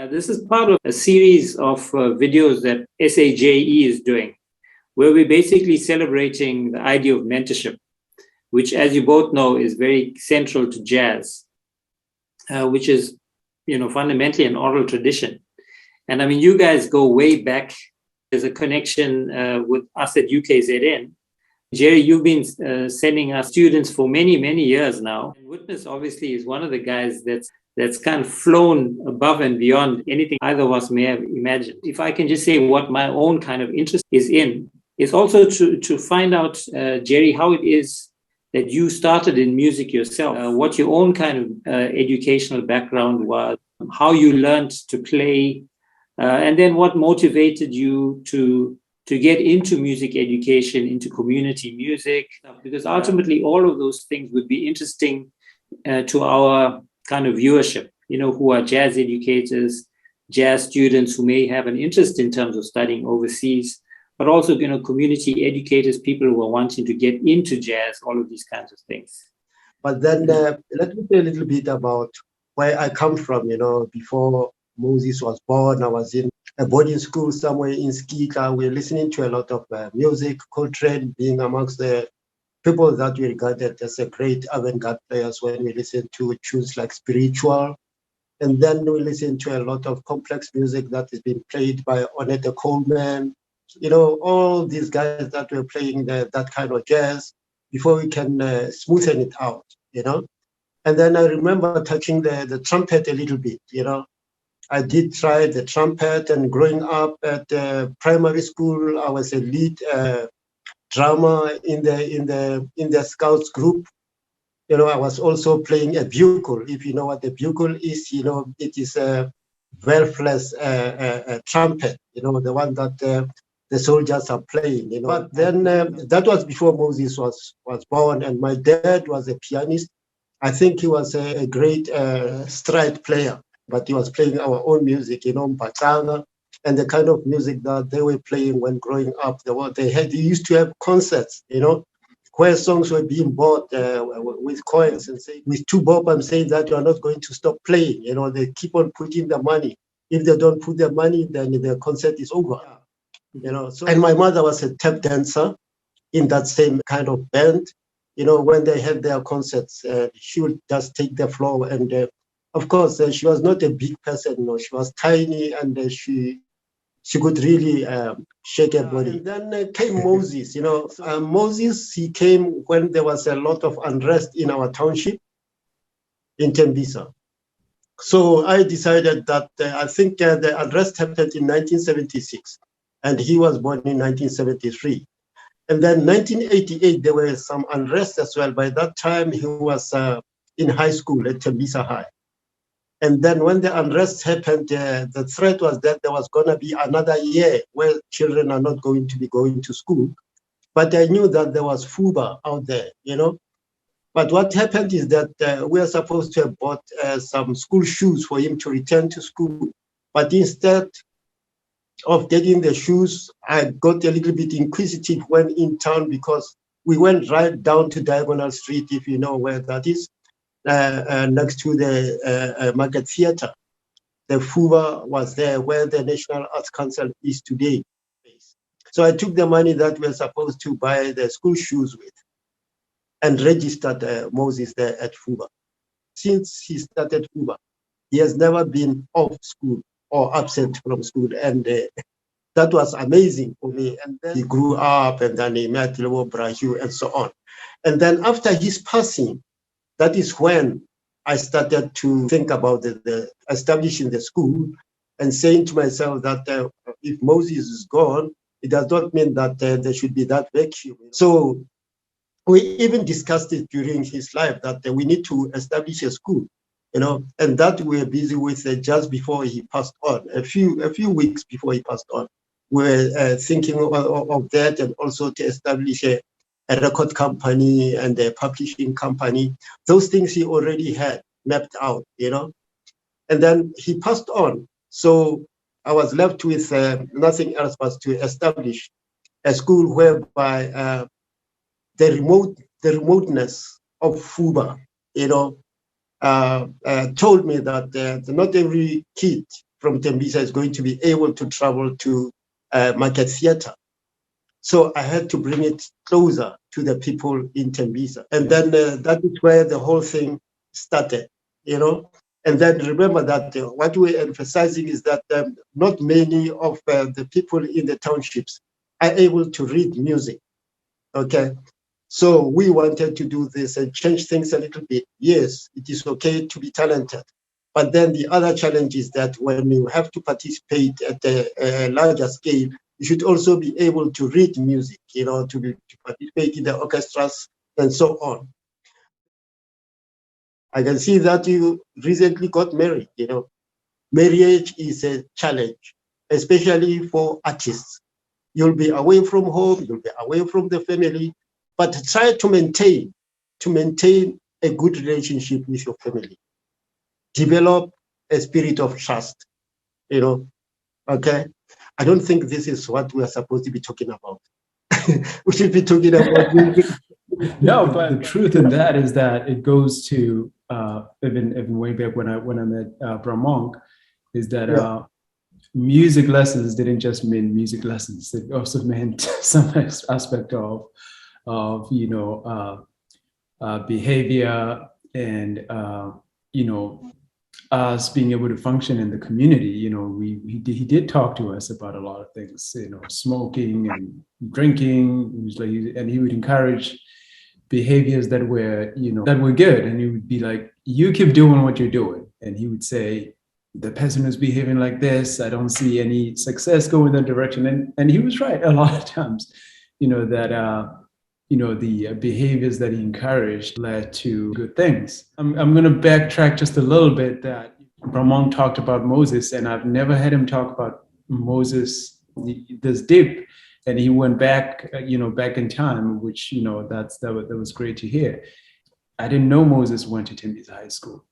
This is part of a series of videos that SAJE is doing, where we're basically celebrating the idea of mentorship, which, as you both know, is very central to jazz, which is, fundamentally an oral tradition. And I mean, you guys go way back. There's a connection with us at UKZN. Jerry, you've been sending us students for many, many years now. And Witness, obviously, is one of the guys that's kind of flown above and beyond anything either of us may have imagined. If I can just say what my own kind of interest is also to find out, Jerry, how it is that you started in music yourself, what your own kind of educational background was, how you learned to play, and then what motivated you to get into music education, into community music, because ultimately all of those things would be interesting to our kind of viewership, who are jazz educators, jazz students who may have an interest in terms of studying overseas, but also, community educators, people who are wanting to get into jazz, all of these kinds of things. But then let me say a little bit about where I come from. Before Moses was born, I was in a boarding school somewhere in Skika. We're listening to a lot of music, Coltrane being amongst the people that we regarded as a great avant-garde players when we listen to tunes like Spiritual. And then we listen to a lot of complex music that is being played by Ornette Coleman. All these guys that were playing that kind of jazz before we can smoothen it out, And then I remember touching the trumpet a little bit, I did try the trumpet, and growing up at primary school, I was a lead drummer in the Scouts group. I was also playing a bugle. If you know what the bugle is, it is a valveless trumpet. The one that the soldiers are playing. But then that was before Moses was born, and my dad was a pianist. I think he was a great stride player. But he was playing our own music, Mpatanga, and the kind of music that they were playing when growing up. They used to have concerts, where songs were being bought with coins, and say, with 2 bob, I'm saying that you are not going to stop playing. They keep on putting the money. If they don't put the money, then the concert is over. So, and my mother was a tap dancer in that same kind of band. When they had their concerts, she would just take the floor and. Of course, she was not a big person. She was tiny, and she could really shake her body. And then came Moses. Moses, he came when there was a lot of unrest in our township in Tembisa. So I decided that I think the unrest happened in 1976, and he was born in 1973. And then 1988, there were some unrest as well. By that time, he was in high school at Tembisa High. And then when the unrest happened, the threat was that there was going to be another year where children are not going to be going to school. But I knew that there was FUBA out there, But what happened is that we are supposed to have bought some school shoes for him to return to school. But instead of getting the shoes, I got a little bit inquisitive when in town, because we went right down to Diagonal Street, if you know where that is. Next to the Market Theatre. The FUBA was there where the National Arts Council is today. So I took the money that we were supposed to buy the school shoes with and registered Moses there at FUBA. Since he started FUBA, he has never been off school or absent from school. And that was amazing for me. And then he grew up, and then he met Lewo Brahu and so on. And then after his passing, that is when I started to think about the establishing the school and saying to myself that if Moses is gone, it does not mean that there should be that vacuum. So we even discussed it during his life that we need to establish a school, and that we were busy with just before he passed on, a few weeks before he passed on. We were thinking of that, and also to establish a record company and a publishing company. Those things he already had mapped out, And then he passed on. So I was left with nothing else but to establish a school whereby the remoteness of FUBA, told me that not every kid from Tembisa is going to be able to travel to Market Theatre. So I had to bring it closer to the people in Tembisa. And then that is where the whole thing started, you know. And then remember that what we're emphasizing is that not many of the people in the townships are able to read music, okay? So we wanted to do this and change things a little bit. Yes, it is okay to be talented. But then the other challenge is that when you have to participate at a larger scale, you should also be able to read music, you know, to participate in the orchestras and so on. I can see that you recently got married, you know. Marriage is a challenge, especially for artists. You'll be away from home, you'll be away from the family, but try to maintain a good relationship with your family. Develop a spirit of trust, you know, okay? I don't think this is what we are supposed to be talking about. We should be talking about music. No, but the truth in that is that it goes to even way back when I met Bramong, is that music lessons didn't just mean music lessons. It also meant some aspect of you know, behavior and you know, us being able to function in the community. You know, he did talk to us about a lot of things, you know, smoking and drinking. He was like, and he would encourage behaviors that were, you know, that were good. And he would be like, you keep doing what you're doing. And he would say, the person who's behaving like this, I don't see any success going that direction. And he was right a lot of times, you know, that, you know, the behaviors that he encouraged led to good things. I'm going to backtrack just a little bit that Bramong talked about Moses, and I've never had him talk about Moses this deep. And he went back, you know, back in time, which, you know, that was great to hear. I didn't know Moses went to Tembisa High School,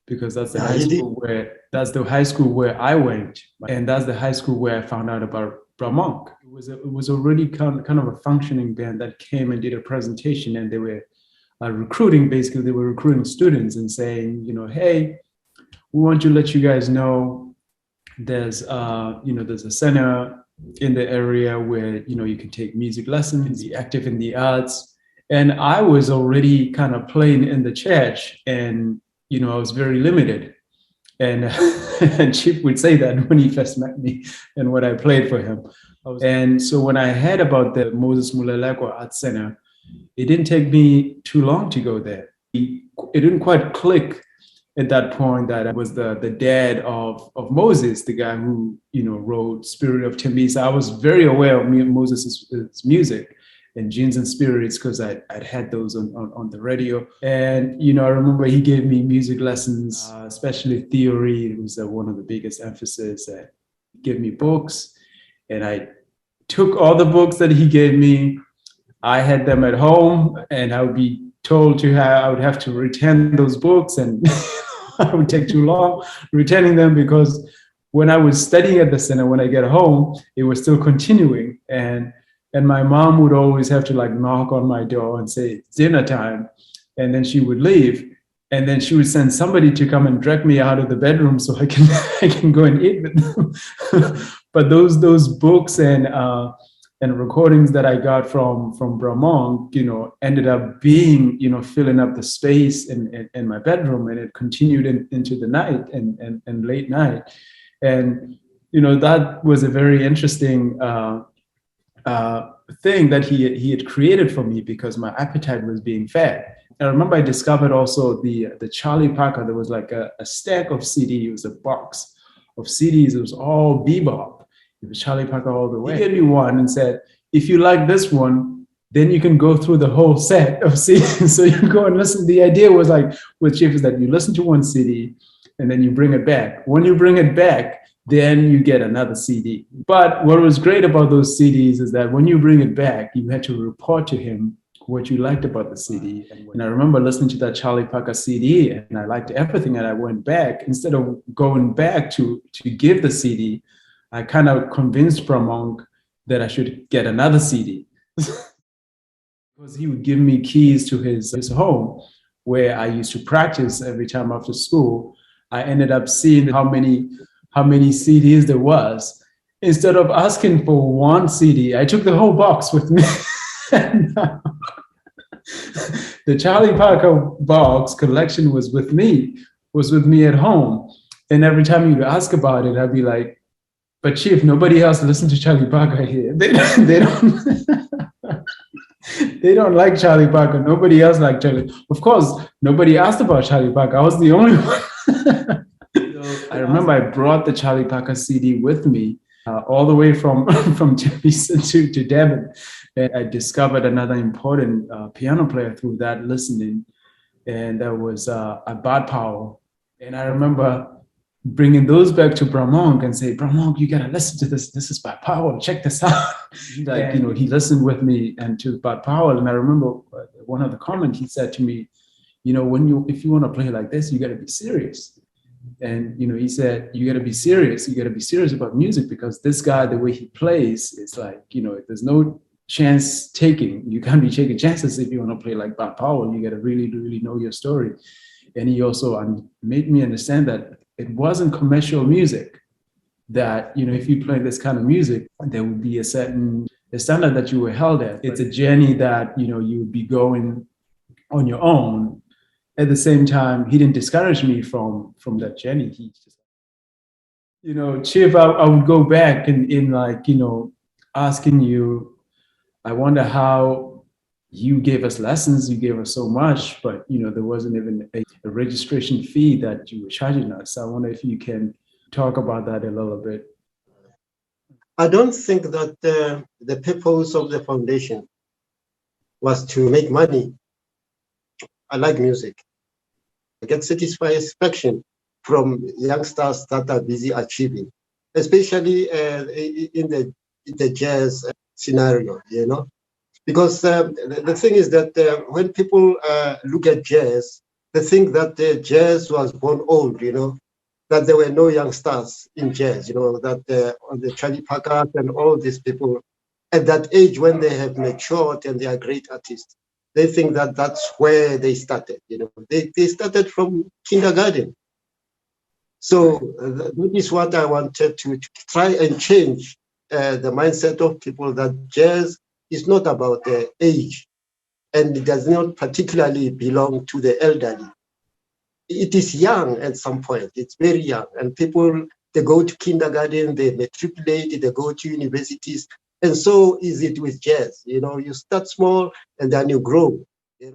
because that's the high school where I went, and that's the high school where I found out about Bramong. It was already kind of a functioning band that came and did a presentation, and they were recruiting. Basically, they were recruiting students and saying, you know, hey, we want to let you guys know there's you know, there's a center in the area where, you know, you can take music lessons, be active in the arts. And I was already kind of playing in the church, and, you know, I was very limited. And, and Chip would say that when he first met me and when I played for him. And so when I heard about the Moses Molelekwa Arts Center, it didn't take me too long to go there. It didn't quite click at that point that I was the dad of Moses, the guy who, you know, wrote Spirit of Tembisa. I was very aware of Moses' music and Genes and Spirits, because I'd had those on the radio. And, you know, I remember he gave me music lessons, especially theory. It was one of the biggest emphasis. He gave me books, and I took all the books that he gave me. I had them at home, and I would be told I would have to return those books, and I would take too long returning them, because when I was studying at the center, when I get home, it was still continuing. And my mom would always have to like knock on my door and say, it's dinner time. And then she would leave. And then she would send somebody to come and drag me out of the bedroom so I can go and eat with them. But those books and recordings that I got from Bramong, you know, ended up being, you know, filling up the space in my bedroom, and it continued into the night and late night. And, you know, that was a very interesting thing that he had created for me, because my appetite was being fed. I remember I discovered also the Charlie Parker. There was like a stack of CDs. It was a box of CDs. It was all bebop. It was Charlie Parker all the way. He gave me one and said, if you like this one, then you can go through the whole set of CDs. So you go and listen. The idea was like with Chief is that you listen to one CD and then you bring it back. When you bring it back, then you get another CD. But what was great about those CDs is that when you bring it back, you had to report to him what you liked about the CD. And I remember listening to that Charlie Parker CD, and I liked everything. And I went back, instead of going back to give the CD, I kind of convinced Bramong that I should get another CD. Because he would give me keys to his home where I used to practice every time after school. I ended up seeing how how many CDs there was. Instead of asking for one CD, I took the whole box with me. The Charlie Parker box collection was with me at home. And every time you'd ask about it, I'd be like, but Chief, nobody else listens to Charlie Parker here. They don't they don't like Charlie Parker. Nobody else liked Charlie. Of course, nobody asked about Charlie Parker. I was the only one. I remember I brought the Charlie Parker CD with me all the way from Jefferson to Devon. And I discovered another important piano player through that listening. And that was Bad Powell. And I remember bringing those back to Bramong and say, Bramong, you gotta listen to this. This is Bad Powell. Check this out. Like, you know, he listened with me and to Bad Powell. And I remember one of the comments he said to me, you know, if you want to play like this, you gotta be serious. And, you know, he said, you gotta be serious. You gotta be serious about music, because this guy, the way he plays, it's like, you know, there's no chance taking. You can't be taking chances if you want to play like Bad Powell. You gotta really, really know your story. And he also made me understand that it wasn't commercial music, that, you know, if you play this kind of music, there would be a certain standard that you were held at. It's a journey that, you know, you would be going on your own. At the same time, he didn't discourage me from that journey. He just, you know, Chief, I would go back in like, you know, asking you, I wonder how you gave us lessons, you gave us so much, but, you know, there wasn't even a registration fee that you were charging us. I wonder if you can talk about that a little bit. I don't think that the purpose of the foundation was to make money. I like music. I get satisfaction from youngsters that are busy achieving, especially in the jazz scenario, you know. Because the thing is that when people look at jazz, they think that jazz was born old, you know, that there were no young stars in jazz, you know, that the Charlie Parker and all these people at that age, when they have matured and they are great artists, they think that that's where they started, you know. They started from kindergarten. So that is what I wanted to try and change the mindset of people, that jazz is not about the age, and it does not particularly belong to the elderly. It is young at some point. It's very young, and people, they go to kindergarten, they matriculate, they go to universities, and so is it with jazz. You know, you start small and then you grow. You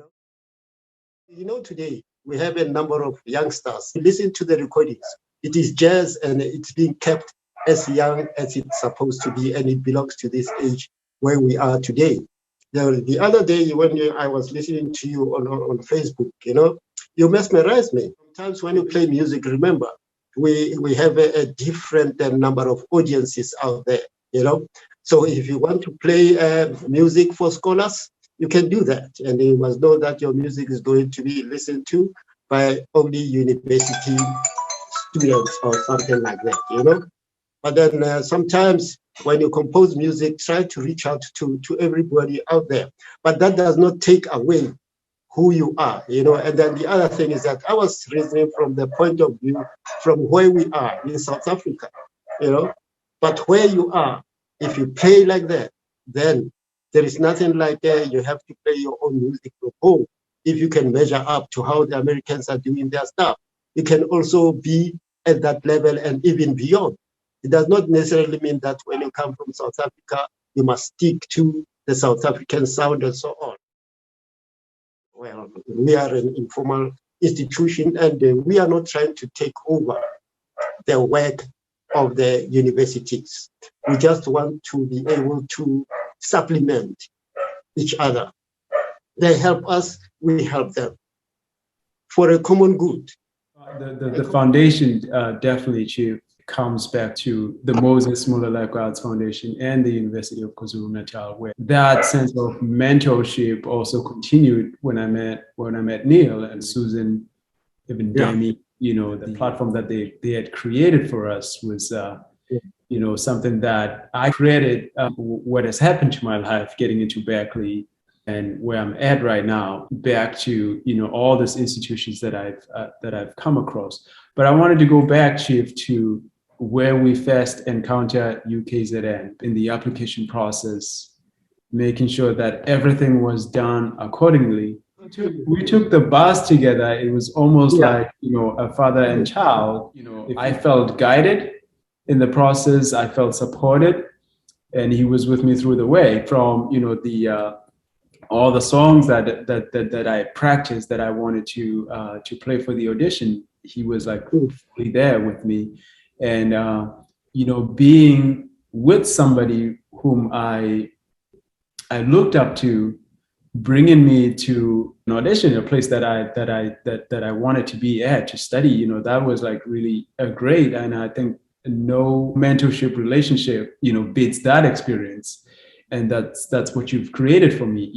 know, today we have a number of youngsters. Listen to the recordings. It is jazz, and it's being kept as young as it's supposed to be, and it belongs to this age where we are today. The other day when I was listening to you on Facebook, you know, you mesmerized me. Sometimes when you play music, remember, we have a different number of audiences out there, you know. So if you want to play music for scholars, you can do that. And you must know that your music is going to be listened to by only university students or something like that, you know. But then sometimes when you compose music, try to reach out to everybody out there. But that does not take away who you are, you know. And then the other thing is that I was reasoning from the point of view from where we are in South Africa, you know. But where you are, if you play like that, then there is nothing like you have to play your own music from home. If you can measure up to how the Americans are doing their stuff, you can also be at that level and even beyond. It does not necessarily mean that when you come from South Africa, you must stick to the South African sound and so on. Well, we are an informal institution, and we are not trying to take over the work of the universities. We just want to be able to supplement each other. They help us, we help them for a common good. The foundation definitely, Chief, comes back to the Moses Molelekwa Arts Foundation and the University of KwaZulu-Natal, where that sense of mentorship also continued when I met Neil and Susan, even Demi. You know, the platform that they had created for us was, you know, something that I created. What has happened to my life, getting into Berklee and where I'm at right now, back to, you know, all these institutions that I've come across. But I wanted to go back, Chief, to where we first encountered UKZN in the application process, making sure that everything was done accordingly. We took the bus together. It was almost like, a father and child. I felt guided in the process. I felt supported, and he was with me through the way from, all the songs that I practiced that I wanted to play for the audition. He was like fully there with me, and being with somebody whom I looked up to, bringing me to an audition, a place that I wanted to be at to study. That was like really great, and I think no mentorship relationship beats that experience. And that's what you've created for me,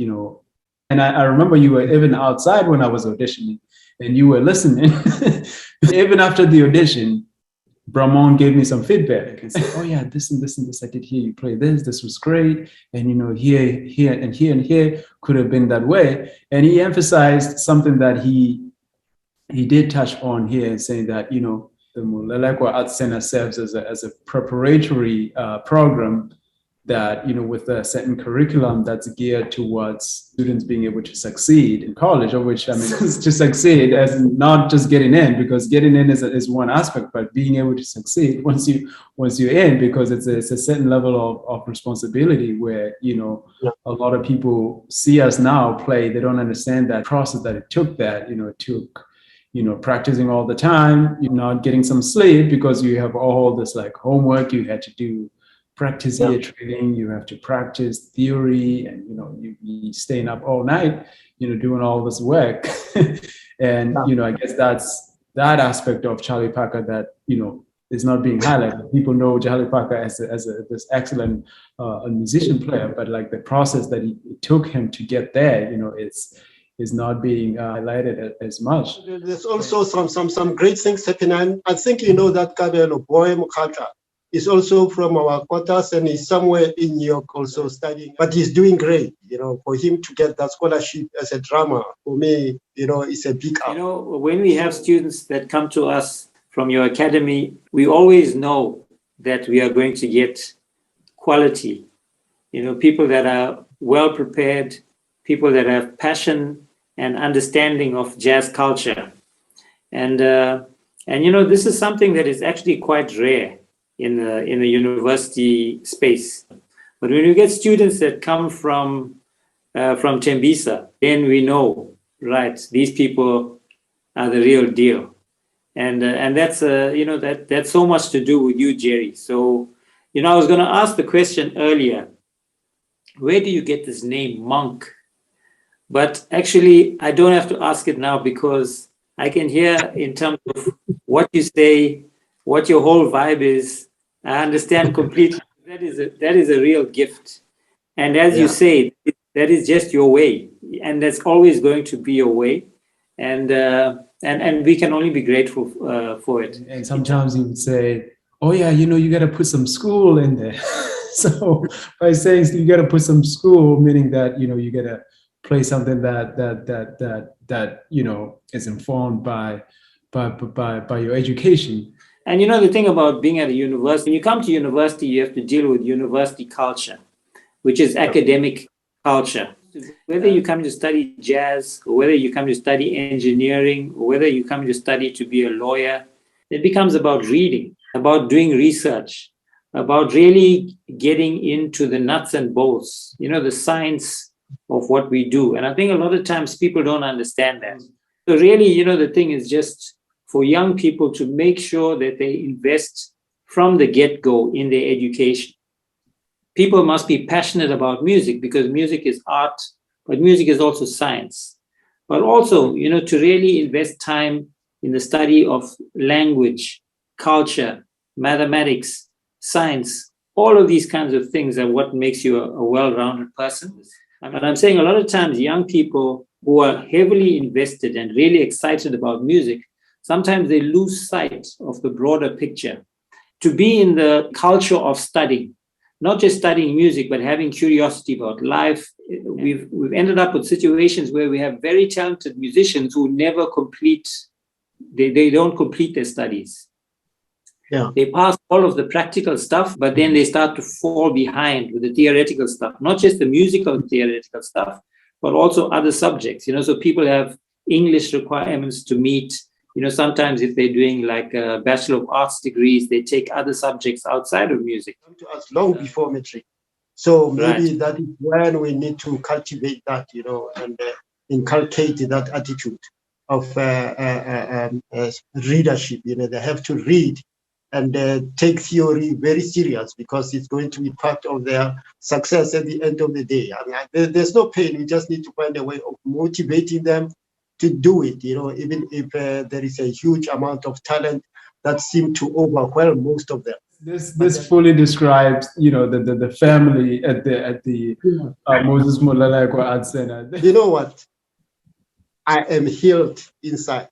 And I remember you were even outside when I was auditioning, and you were listening. Even after the audition, Bramon gave me some feedback and said, "Oh yeah, this and this and this. I did hear you play this. This was great. And here and here could have been that way." And he emphasized something that he did touch on here, saying that the Molelekwa Arts Center serves as a preparatory program that, with a certain curriculum that's geared towards students being able to succeed in college, of which, to succeed as not just getting in, because getting in is one aspect, but being able to succeed once you're in, because it's a certain level of responsibility where, a lot of people see us now play, they don't understand that process that it took, practicing all the time, not getting some sleep because you have all this like homework you had to do, practice ear training, you have to practice theory, and you staying up all night, doing all this work. And I guess that's that aspect of Charlie Parker that is not being highlighted. People know Charlie Parker as this excellent musician player, but like the process that it took him to get there, is not being highlighted as much. There's also some great things happening. I think that Kabelo Boy culture is also from our quarters, and he's somewhere in New York also studying, but he's doing great. For him to get that scholarship as a drummer, for me, it's a big help. When we have students that come to us from your academy, we always know that we are going to get quality, people that are well prepared, people that have passion and understanding of jazz culture. And this is something that is actually quite rare in the university space. But when you get students that come from Tembisa, then we know, right, these people are the real deal. And that's that's so much to do with you, Jerry. So, I was going to ask the question earlier, where do you get this name Monk? But actually, I don't have to ask it now, because I can hear in terms of what you say, what your whole vibe is. I understand completely. That is a real gift. And as you say, that is just your way. And that's always going to be your way. And we can only be grateful for it. And sometimes you would say, "Oh yeah, you got to put some school in there." So by saying you got to put some school, meaning that, you got to play something that is informed by your education. And the thing about being at a university, when you come to university, you have to deal with university culture, which is academic culture. Whether you come to study jazz, or whether you come to study engineering, or whether you come to study to be a lawyer, it becomes about reading, about doing research, about really getting into the nuts and bolts, the science of what we do. And I think a lot of times people don't understand that. So really, the thing is just for young people to make sure that they invest from the get-go in their education. People must be passionate about music, because music is art, but music is also science. But also, to really invest time in the study of language, culture, mathematics, science, all of these kinds of things are what makes you a well-rounded person. And I'm saying a lot of times young people who are heavily invested and really excited about music, sometimes they lose sight of the broader picture. To be in the culture of studying, not just studying music, but having curiosity about life. We've ended up with situations where we have very talented musicians who never complete, they don't complete their studies. Yeah. They pass all of the practical stuff, but then they start to fall behind with the theoretical stuff, not just the musical theoretical stuff, but also other subjects. So people have English requirements to meet. Sometimes if they're doing like a Bachelor of Arts degrees, they take other subjects outside of music. To us long before metric. So maybe Right. that is when we need to cultivate that, and inculcate that attitude of readership. They have to read and take theory very serious, because it's going to be part of their success at the end of the day. There's no pain. We just need to find a way of motivating them to do it, even if there is a huge amount of talent that seem to overwhelm most of them. This fully describes, the family at the Moses Molelekwa Arts Center. You know what? I am healed inside.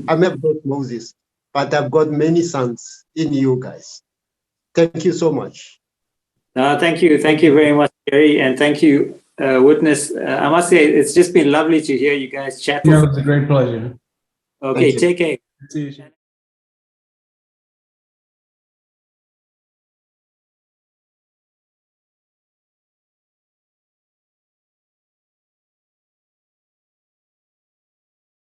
I met both Moses, but I've got many sons in you guys. Thank you so much. Thank you very much, Jerry, and thank you, Witness. I must say, it's just been lovely to hear you guys chat. It was a great pleasure. Okay, take care. See you.